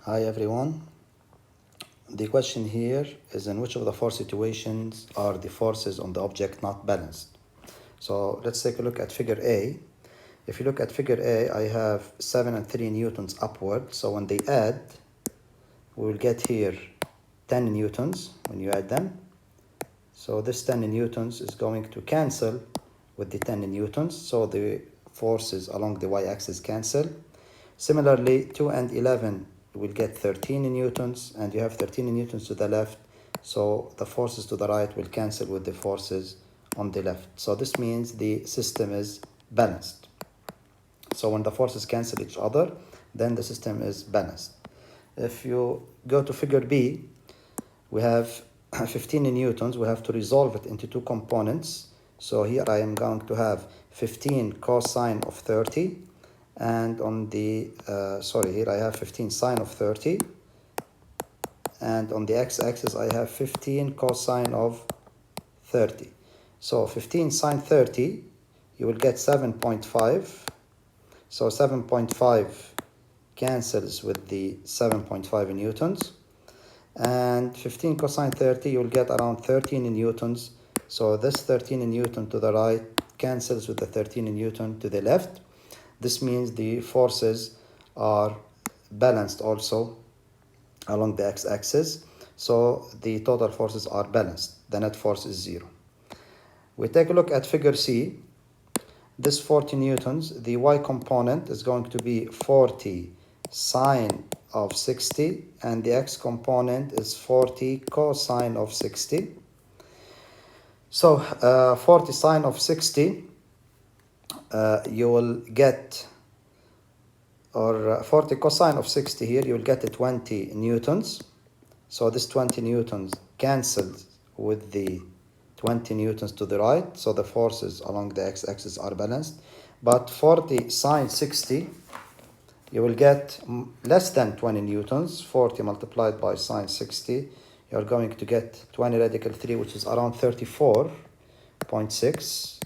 Hi everyone. The question here is, in which of the four situations are the forces on the object not balanced? So let's take a look at figure A. If you look at figure A, I have 7 and 3 newtons upward. So when they add, we will get here 10 newtons when you add them. So this 10 newtons is going to cancel with the 10 newtons. So the forces along the y-axis cancel. Similarly, 2 and 11 will get 13 newtons, and you have 13 newtons to the left. So the forces to the right will cancel with the forces on the left. So this means the system is balanced. So when the forces cancel each other, then the system is balanced. If you go to figure B, we have 15 newtons. We have to resolve it into two components. So here I am going to have 15 cosine of 30, and on the here I have 15 sine of 30, and on the x-axis I have 15 cosine of 30. So 15 sine 30, you will get 7.5. So 7.5 cancels with the 7.5 newtons, and 15 cosine 30, you will get around 13 newtons. So this 13 newton to the right cancels with the 13 newton to the left. This means the forces are balanced also along the x-axis. So the total forces are balanced. The net force is 0. We take a look at figure C. This 40 newtons, the y component is going to be 40 sine of 60, and the x component is 40 cosine of 60. So 40 sine of 60, you will get, or 40 cosine of 60 here, you will get 20 newtons. So this 20 newtons cancels with the 20 newtons to the right. So the forces along the x-axis are balanced. But 40 sine 60, you will get less than 20 newtons. 40 multiplied by sine 60, you are going to get 20 radical 3, which is around 34.6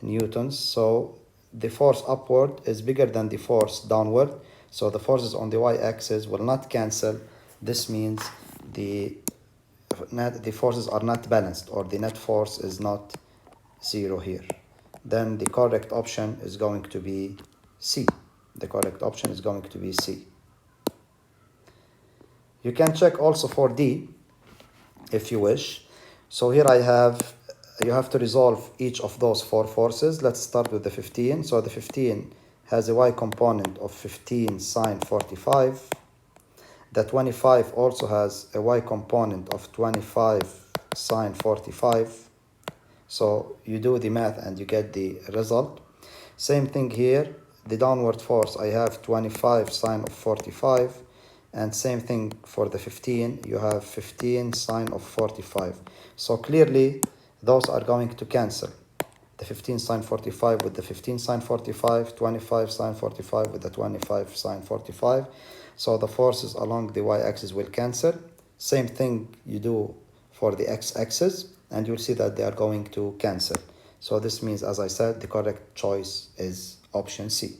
newtons. So the force upward is bigger than the force downward. So the forces on the y-axis will not cancel. This means the forces are not balanced, or the net force is not 0 here. Then the correct option is going to be C. The correct option is going to be C. You can check also for D if you wish. So here you have to resolve each of those four forces. Let's start with the 15. So the 15 has a y component of 15 sine 45. The 25 also has a y component of 25 sine 45. So you do the math and you get the result. Same thing here. The downward force, I have 25 sine of 45. And same thing for the 15. You have 15 sine of 45. So clearly, those are going to cancel. The 15 sine 45 with the 15 sine 45, 25 sine 45 with the 25 sine 45. So the forces along the y-axis will cancel. Same thing you do for the x-axis, and you'll see that they are going to cancel. So this means, as I said, the correct choice is option C.